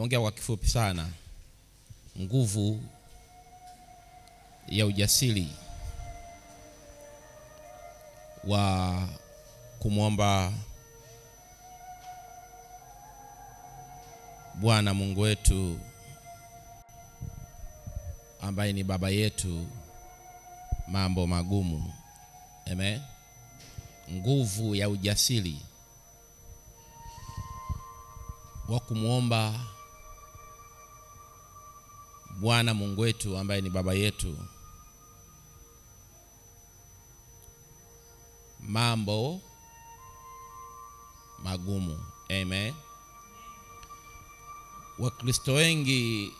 Naongea kwa kifupi sana. Nguvu ya ujasiri wa kumwomba Bwana Mungu wetu ambaye ni baba yetu mambo magumu. Amen. Nguvu ya ujasiri wa kumwomba Bwana Mungu wetu ambaye ni baba yetu mambo magumu. Amen. Wakristo wengi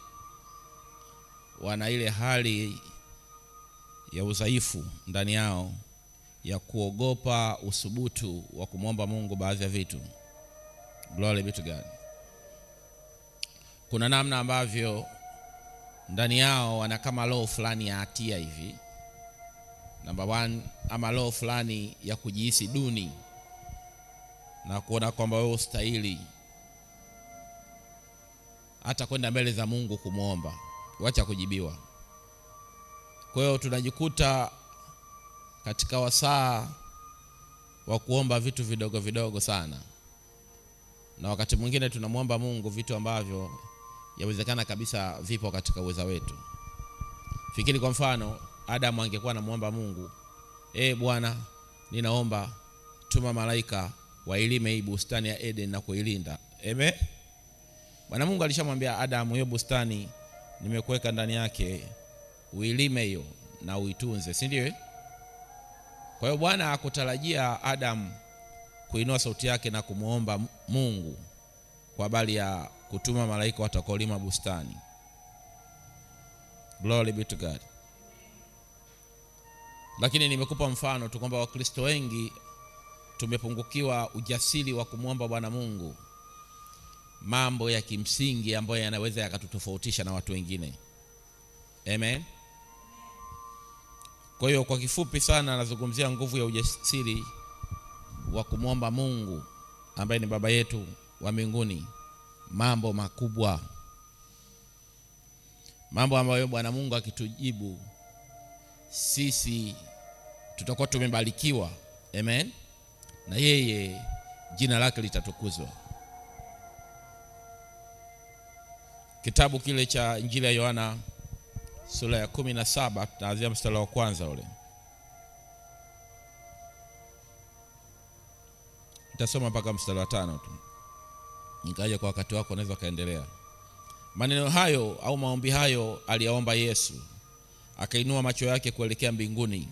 wana ile hali ya udhaifu ndani yao ya kuogopa usubutu wa kumwomba Mungu baadhi ya vitu. Glory be to God. Kuna namna ambavyo ndani yao wana kama roho fulani ya hatia hivi. Number one, ama roho fulani ya kujihisi duni na kuona kwamba wewe ustahili hata kwenda mbele za Mungu kumwomba, wacha kujibiwa. Kwa hiyo tunajikuta katika wasaa wa kuomba vitu vidogo vidogo sana, na wakati mwingine tunamwomba Mungu vitu ambavyo yawezekana kabisa vipo katika uwezo wetu. Fikiri kwa mfano, Adamu angekuwa anamuomba Mungu, Bwana, ninaomba tuma malaika wailime hii bustani ya Eden na kuilinda. Amen. Bwana Mungu alishamwambia Adamu, hiyo bustani nimekuweka ndani yake, uilime hiyo na uitunze, si ndio? Kwa hiyo Bwana hakutarajia Adamu kuinua sauti yake na kumuomba Mungu kwa habari ya kutuma malaika watakolima bustani. Glory be to God. Lakini nimekupa mfano tu kwamba Wakristo wengi tumepungukiwa ujasiri wa kumwomba Bwana Mungu mambo ya kimsingi ambayo yanaweza yakatutofautisha na watu wengine. Amen. Kwa hiyo kwa kifupi sana nazungumzia nguvu ya ujasiri wa kumwomba Mungu ambaye ni baba yetu wa mbinguni mambo makubwa, mambo ambayo Bwana Mungu akitujibu sisi tutakuwa tumebarikiwa. Amen. Na yeye jina lake litatukuzwa. Kitabu kile cha Injili ya Yohana sura ya 17 tunaanzia mstari wa kwanza ule. Nitasoma mpaka mstari wa 5 tu. Nikaja kwa wakati wako unaweza kaendelea. Maneno hayo au maombi hayo aliyaomba Yesu. Akainua macho yake kuelekea mbinguni,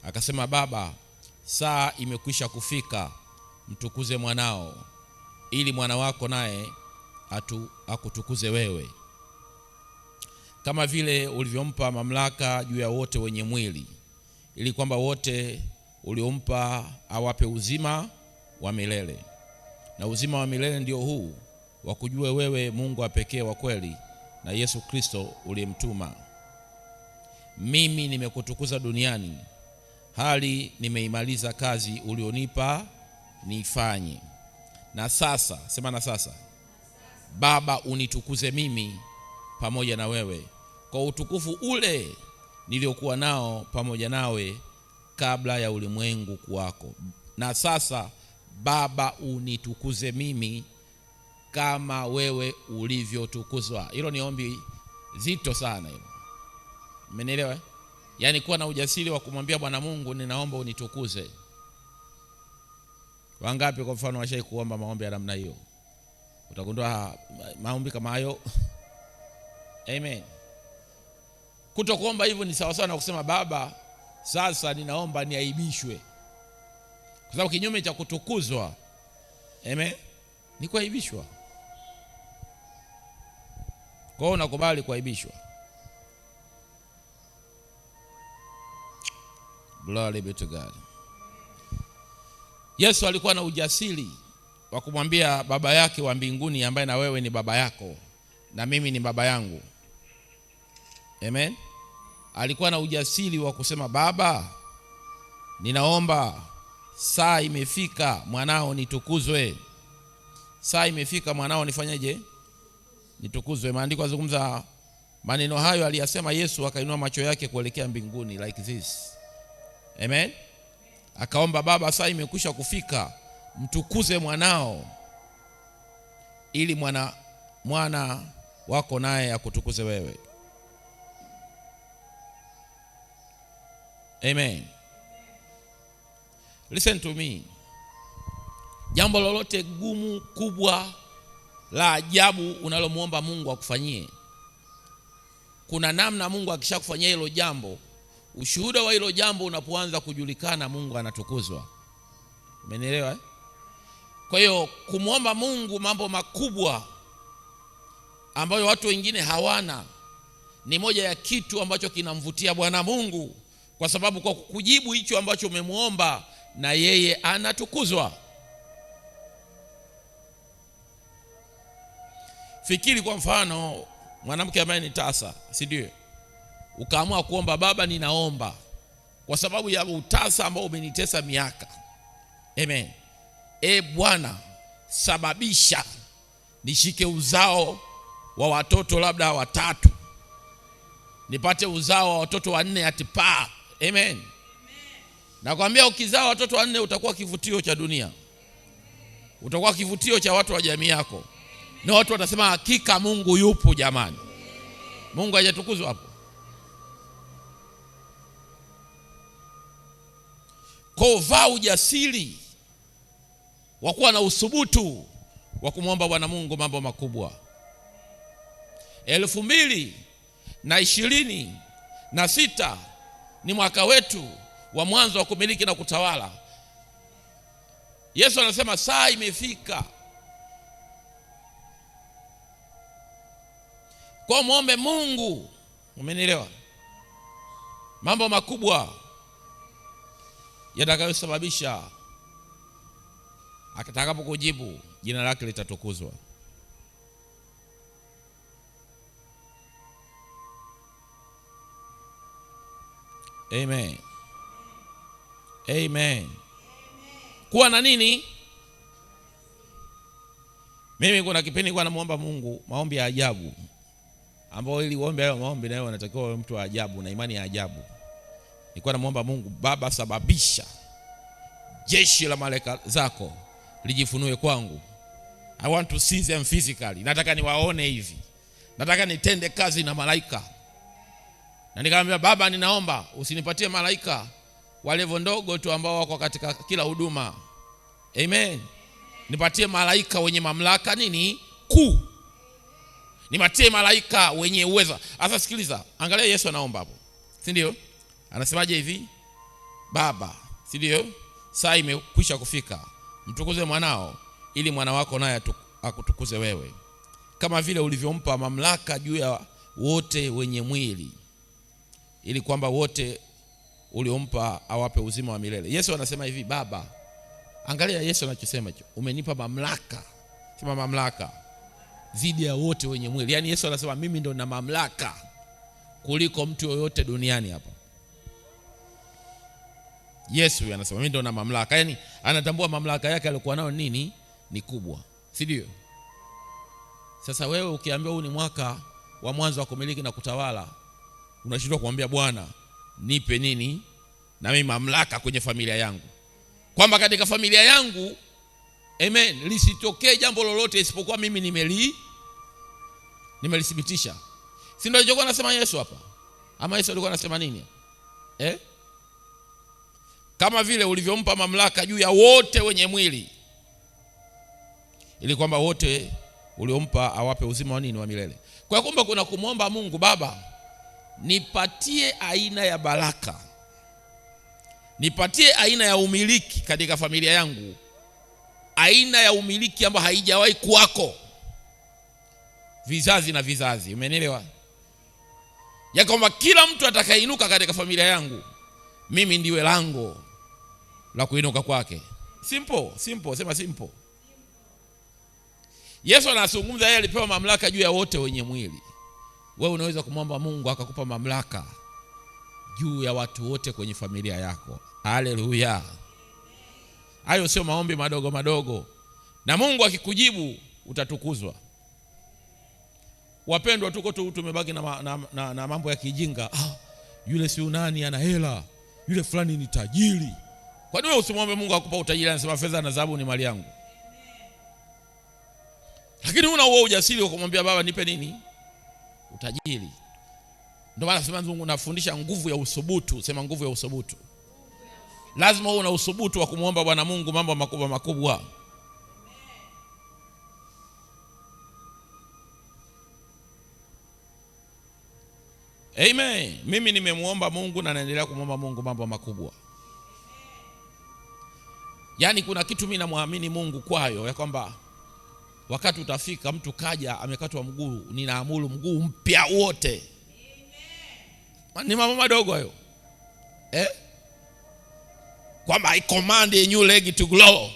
akasema, Baba, saa imekwisha kufika, mtukuze mwanao, ili mwana wako naye akutukuze wewe, kama vile ulivyompa mamlaka juu ya wote wenye mwili, ili kwamba wote uliompa awape uzima wa milele. Na uzima wa milele ndio huu, wakujue wewe Mungu wa pekee wa kweli, na Yesu Kristo uliyemtuma. Mimi nimekutukuza duniani, hali nimeimaliza kazi ulionipa nifanye. Na sasa, sema na sasa, Baba, unitukuze mimi pamoja na wewe kwa utukufu ule niliokuwa nao pamoja nawe kabla ya ulimwengu kuwako. Na sasa Baba, unitukuze mimi kama wewe ulivyotukuzwa. Hilo ni ombi zito sana hilo. Mmenielewa? Yaani kuwa na ujasiri wa kumwambia Bwana Mungu, ninaomba unitukuze. Wangapi kwa mfano washai kuomba maombi ya namna hiyo? Utagundua maombi kama hayo. Amen. Kutokuomba hivyo ni sawa sawa na kusema, Baba, sasa ninaomba niaibishwe. Kwa sababu kinyume cha kutukuzwa, amen, ni kuaibishwa. Kwa hiyo unakubali kuaibishwa. Glory be to God. Yesu alikuwa na ujasiri wa kumwambia baba yake wa mbinguni ambaye na wewe ni baba yako na mimi ni baba yangu. Amen. Alikuwa na ujasiri wa kusema, Baba, ninaomba saa imefika mwanao nitukuzwe. Saa imefika mwanao nifanyeje? nitukuzwe. Maandiko yazungumza maneno hayo aliyasema Yesu, akainua macho yake kuelekea mbinguni like this. Amen. Akaomba, Baba, saa imekwisha kufika, mtukuze mwanao, ili mwana wako naye akutukuze wewe. Amen. Listen to me. Jambo lolote gumu, kubwa, la ajabu unalomuomba Mungu akufanyie, kuna namna Mungu akishakufanyia hilo jambo, ushuhuda wa hilo jambo unapoanza kujulikana, Mungu anatukuzwa. Umenielewa eh? Kwa hiyo kumuomba Mungu mambo makubwa ambayo watu wengine hawana, ni moja ya kitu ambacho kinamvutia Bwana Mungu, kwa sababu kwa kujibu hicho ambacho umemuomba, na yeye anatukuzwa. Fikiri kwa mfano mwanamke ambaye ni tasa, si ndio? Ukaamua kuomba, Baba, ninaomba kwa sababu ya utasa ambao umenitesa miaka. Amen. Bwana, sababisha nishike uzao wa watoto labda 3, nipate uzao wa watoto 4 atipaa. Amen. Nakwambia ukizaa watoto 4 utakuwa kivutio cha dunia. Utakuwa kivutio cha watu wa jamii yako. Na watu watasema hakika Mungu yupo jamani. Mungu hajatukuzwa hapo. Vaa ujasiri wa kuwa na uthubutu wa kumwomba Bwana Mungu mambo makubwa. 2026 ni mwaka wetu wa mwanzo wa kumiliki na kutawala. Yesu anasema saa imefika. Kwa muombe Mungu, umenielewa, mambo makubwa yatakayosababisha atakapokujibu jina lake litatukuzwa. Amen. Amen. Kuwa na nini? Mimi kuna kipindi kwa namuomba Mungu maombi ya ajabu, ambao ili uombe hayo maombi nayo unatakiwa uwe mtu wa ajabu na imani ya ajabu. Nilikuwa namuomba Mungu, Baba, sababisha jeshi la malaika zako lijifunue kwangu. I want to see them physically. Nataka niwaone hivi. Nataka nitende kazi na malaika. Na nikamwambia, Baba, ninaomba usinipatie malaika wa level ndogo tu ambao wako katika kila huduma. Amen. Nipatie malaika wenye mamlaka nini? Kuu. Nipatie malaika wenye uwezo. Sasa sikiliza, angalia Yesu anaomba hapo. Si ndio? Anasemaje hivi? Baba, si ndio? Saa imekwisha kufika. Mtukuze mwanao, ili mwana wako naye akutukuze wewe. Kama vile ulivyompa mamlaka juu ya wote wenye mwili, ili kwamba wote uliompa awape uzima wa milele. Yesu anasema hivi, Baba, angalia Yesu anachosema hicho. Umenipa mamlaka. Sema mamlaka zidi ya wote wenye mwili. Yaani Yesu anasema mimi ndo na mamlaka kuliko mtu yoyote duniani hapa. Yesu anasema mimi ndo na mamlaka. Yaani anatambua mamlaka yake alikuwa nayo nini? Ni kubwa. Si ndio? Sasa wewe ukiambiwa huu ni mwaka wa mwanzo wa kumiliki na kutawala, unashindwa kumwambia Bwana, nipe nini? Na mimi mamlaka kwenye familia yangu. Kwamba katika familia yangu, amen, lisitokee jambo lolote isipokuwa mimi nimelithibitisha. Si ndio alichokuwa anasema Yesu hapa? Ama Yesu alikuwa anasema nini? Kama vile ulivyompa mamlaka juu ya wote wenye mwili, ili kwamba wote uliompa awape uzima wa nini? Wa milele. Kwa kumbe kuna kumwomba Mungu, Baba, nipatie aina ya baraka, nipatie aina ya umiliki katika familia yangu, aina ya umiliki ambayo haijawahi kuwako vizazi na vizazi. Umenielewa? Ya kwamba kila mtu atakayeinuka katika familia yangu, mimi ndiwe lango la kuinuka kwake. Simple, sema simple. Yesu anazungumza, yeye alipewa mamlaka juu ya wote wenye mwili. Wewe unaweza kumwomba Mungu akakupa mamlaka juu ya watu wote kwenye familia yako. Haleluya. Hayo sio maombi madogo madogo. Na Mungu akikujibu utatukuzwa. Wapendwa, tuko tu tumebaki na mambo ya kijinga. Yule si unani ana hela, yule fulani ni tajiri. Kwa nini usimwombe Mungu akupa utajiri? Anasema fedha na dhahabu ni mali yangu. Lakini una huo ujasiri wa kumwambia Baba nipe nini? Utajiri. Ndio maana nasema Mungu nafundisha nguvu ya uthubutu. Sema nguvu ya uthubutu. Lazima uwe na uthubutu wa kumwomba Bwana Mungu mambo makubwa makubwa. Amen. Mimi nimemuomba Mungu na naendelea kumwomba Mungu mambo makubwa. Yaani kuna kitu mimi namwamini Mungu kwayo, ya kwamba wakati utafika mtu kaja amekatwa mguu, ninaamuru mguu mpya wote. Ni mambo madogo hayo. Kwamba I command a new leg to grow.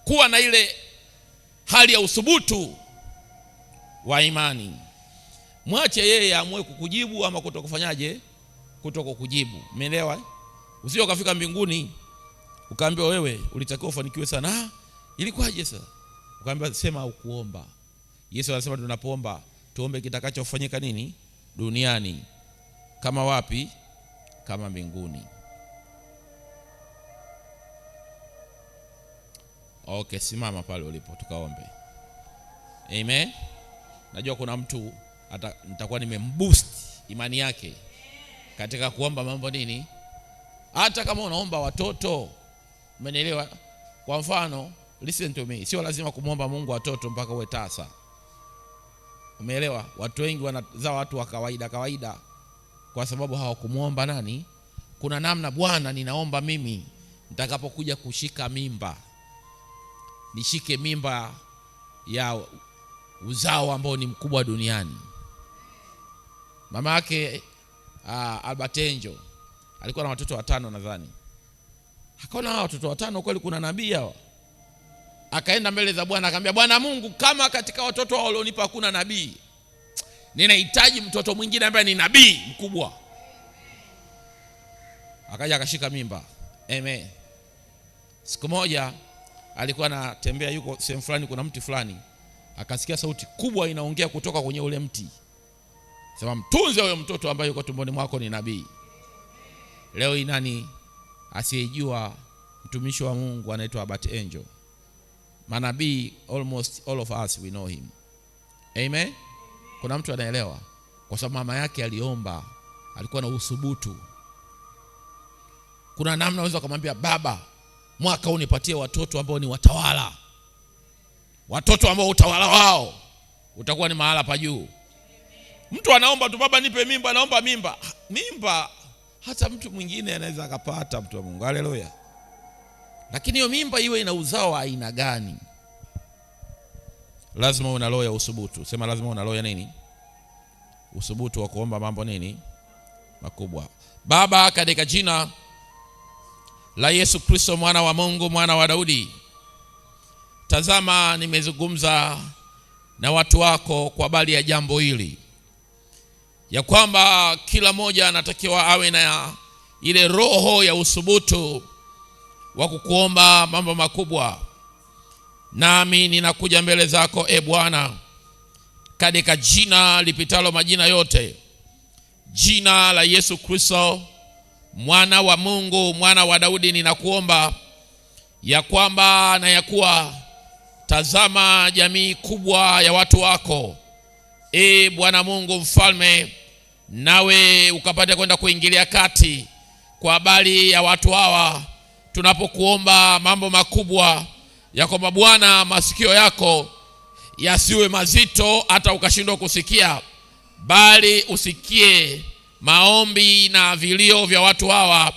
Kuwa na ile hali ya uthubutu wa imani. Mwache yeye amue kukujibu ama kutokufanyaje, kutokukujibu. Umeelewa? Usije ukafika mbinguni ukaambiwa wewe ulitakiwa ufanikiwe sana. Ilikuwaje sasa? Ukaambiwa sema ukuomba. Yesu anasema tunapoomba tuombe kitakachofanyika nini? Duniani kama wapi? Kama mbinguni. Okay, simama pale ulipo tukaombe. Amen. Najua kuna mtu nitakuwa nimemboost imani yake katika kuomba mambo nini? Hata kama unaomba watoto, umenielewa? Kwa mfano, listen to me, sio lazima kumwomba Mungu watoto mpaka uwe tasa. Umeelewa? Watu wengi wanazaa watu wa kawaida kwa sababu hawakumuomba nani? Kuna namna, Bwana ninaomba mimi nitakapokuja kushika mimba, nishike mimba ya uzao ambao ni mkubwa duniani. Mama yake Albert Angel alikuwa na watoto 5 nadhani. Akaona hao watoto 5 kweli kuna nabii hao. Akaenda mbele za Bwana akamwambia, Bwana Mungu, kama katika watoto wao walionipa hakuna nabii, ninahitaji mtoto mwingine ambaye ni nabii mkubwa. Akaja akashika mimba. Amen. Siku moja alikuwa anatembea, yuko sehemu fulani, kuna mti fulani, akasikia sauti kubwa inaongea kutoka kwenye ule mti. Sema, mtunze huyo mtoto ambaye yuko tumboni mwako ni nabii. Leo nani asiyejua mtumishi wa Mungu anaitwa Albert Angel? Manabii almost all of us we know him. Amen. Kuna mtu anaelewa? Kwa sababu mama yake aliomba, alikuwa na uthubutu. Kuna namna unaweza kumwambia Baba, mwaka unipatie watoto ambao ni watawala. Watoto ambao utawala wao utakuwa ni mahala pa juu. Mtu anaomba tu, Baba nipe mimba, naomba mimba. Mimba hata mtu mwingine anaweza akapata, mtu wa Mungu. Haleluya. Lakini hiyo mimba iwe ina uzao wa aina gani? Lazima una roho ya uthubutu. Sema lazima una roho ya nini? Uthubutu wa kuomba mambo nini? Makubwa. Baba, katika jina la Yesu Kristo mwana wa Mungu, mwana wa Daudi, tazama nimezungumza na watu wako kwa habari ya jambo hili, ya kwamba kila mmoja anatakiwa awe na ile roho ya uthubutu wa kukuomba mambo makubwa. Nami ninakuja mbele zako Bwana, katika jina lipitalo majina yote, jina la Yesu Kristo mwana wa Mungu, mwana wa Daudi, ninakuomba ya kwamba na ya kuwa tazama jamii kubwa ya watu wako Bwana Mungu mfalme, nawe ukapate kwenda kuingilia kati kwa habari ya watu hawa tunapokuomba mambo makubwa, ya kwamba Bwana masikio yako yasiwe mazito hata ukashindwa kusikia, bali usikie maombi na vilio vya watu hawa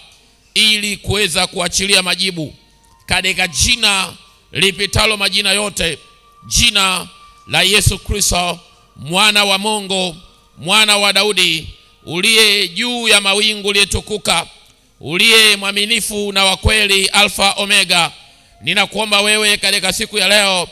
ili kuweza kuachilia majibu, katika jina lipitalo majina yote, jina la Yesu Kristo mwana wa Mungu, mwana wa Daudi, uliye juu ya mawingu, uliyetukuka, uliye mwaminifu na wa kweli, Alfa Omega. Ninakuomba wewe katika siku ya leo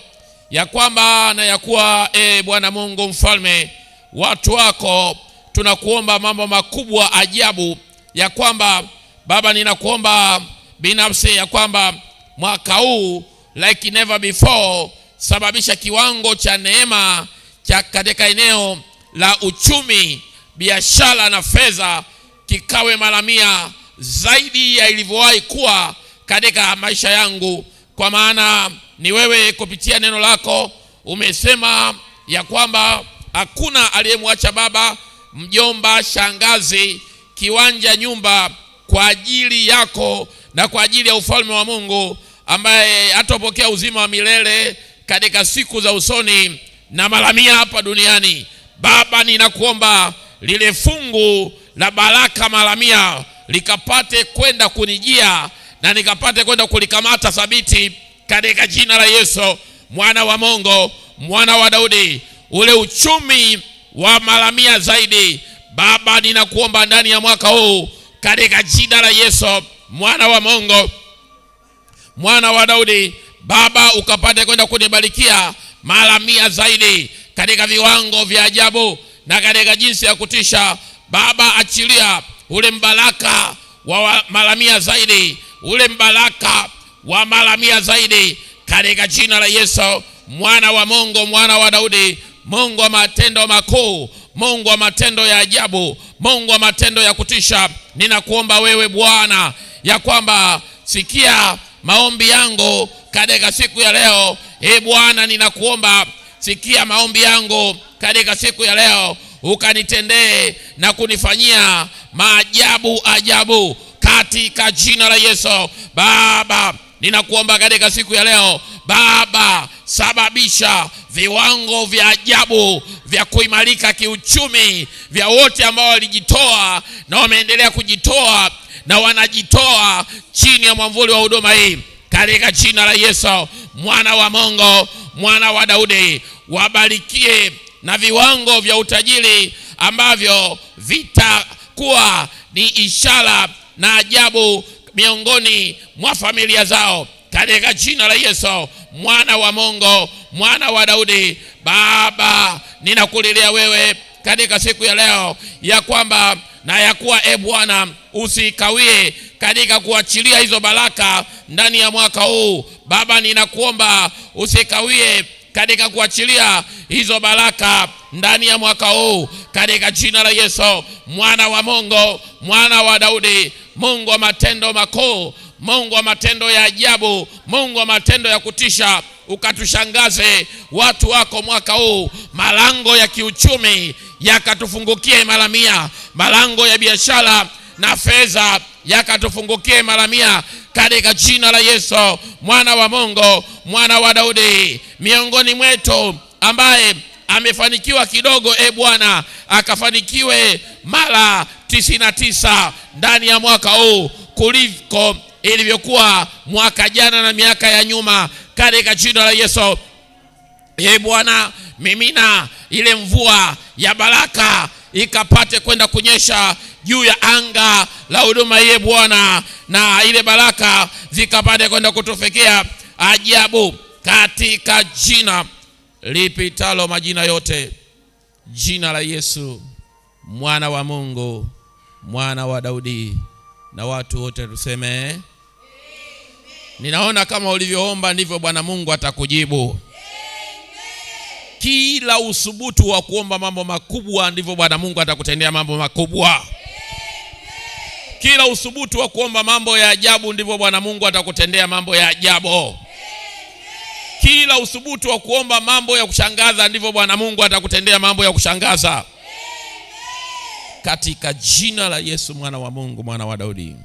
ya kwamba na ya kuwa Bwana Mungu mfalme, watu wako tunakuomba mambo makubwa ajabu, ya kwamba Baba ninakuomba binafsi ya kwamba mwaka huu like never before. Sababisha kiwango cha neema cha katika eneo la uchumi, biashara na fedha kikawe mara 100 zaidi ya ilivyowahi kuwa katika maisha yangu. Kwa maana ni wewe kupitia neno lako umesema ya kwamba hakuna aliyemwacha baba, mjomba, shangazi, kiwanja, nyumba kwa ajili yako na kwa ajili ya ufalme wa Mungu, ambaye atapokea uzima wa milele katika siku za usoni na mara 100 hapa duniani. Baba, ninakuomba lile fungu la baraka mara 100 likapate kwenda kunijia na nikapate kwenda kulikamata thabiti katika jina la Yesu, mwana wa Mungu, mwana wa Daudi. Ule uchumi wa mara 100 zaidi, Baba, ninakuomba ndani ya mwaka huu katika jina la Yesu, mwana wa Mungu, mwana wa Daudi. Baba, ukapate kwenda kunibarikia mara 100 zaidi katika viwango vya ajabu na katika jinsi ya kutisha. Baba, achilia ule mbaraka wa mara 100 zaidi, ule mbaraka wa mara 100 zaidi katika jina la Yesu, mwana wa Mungu, mwana wa Daudi. Mungu wa matendo makuu, Mungu wa matendo ya ajabu, Mungu wa matendo ya kutisha, ninakuomba wewe Bwana ya kwamba sikia maombi yangu katika siku ya leo. Bwana, ninakuomba sikia maombi yangu katika siku ya leo, ukanitendee na kunifanyia maajabu ajabu katika jina la Yesu. Baba, ninakuomba katika siku ya leo, Baba, sababisha viwango vya ajabu vya kuimarika kiuchumi vya wote ambao walijitoa na wameendelea kujitoa na wanajitoa chini ya mwamvuli wa huduma hii katika jina la Yesu, mwana wa Mungu, mwana wa Daudi. Wabarikie na viwango vya utajiri ambavyo vitakuwa ni ishara na ajabu miongoni mwa familia zao katika jina la Yesu, mwana wa Mungu, mwana wa Daudi. Baba, ninakulilia wewe katika siku ya leo ya kwamba na ya kuwa Bwana usikawie katika kuachilia hizo baraka ndani ya mwaka huu. Baba, ninakuomba usikawie katika kuachilia hizo baraka ndani ya mwaka huu katika jina la Yesu, mwana wa Mungu, mwana wa Daudi. Mungu wa matendo makuu, Mungu wa matendo ya ajabu, Mungu wa matendo ya kutisha, ukatushangaze watu wako mwaka huu. Malango ya kiuchumi yakatufungukie mara 100, malango ya biashara na fedha yakatufungukie mara 100 katika jina la Yesu, mwana wa Mungu, mwana wa Daudi. Miongoni mwetu ambaye amefanikiwa kidogo, Bwana, akafanikiwe mara 99 ndani ya mwaka huu kuliko ilivyokuwa mwaka jana na miaka ya nyuma katika jina la Yesu. Bwana, mimina ile mvua ya baraka ikapate kwenda kunyesha juu ya anga la huduma hii Bwana, na ile baraka zikapate kwenda kutufikia ajabu katika jina lipitalo majina yote, jina la Yesu, mwana wa Mungu, mwana wa Daudi. Na watu wote tuseme amen. Ninaona kama ulivyoomba ndivyo Bwana Mungu atakujibu. Amen. Kila usubutu wa kuomba mambo makubwa ndivyo Bwana Mungu atakutendea mambo makubwa. Amen. Kila usubutu wa kuomba mambo ya ajabu ndivyo Bwana Mungu atakutendea mambo ya ajabu. Amen. Kila usubutu wa kuomba mambo ya kushangaza ndivyo Bwana Mungu atakutendea mambo ya kushangaza. Amen. Katika jina la Yesu, mwana wa Mungu, mwana wa Daudi.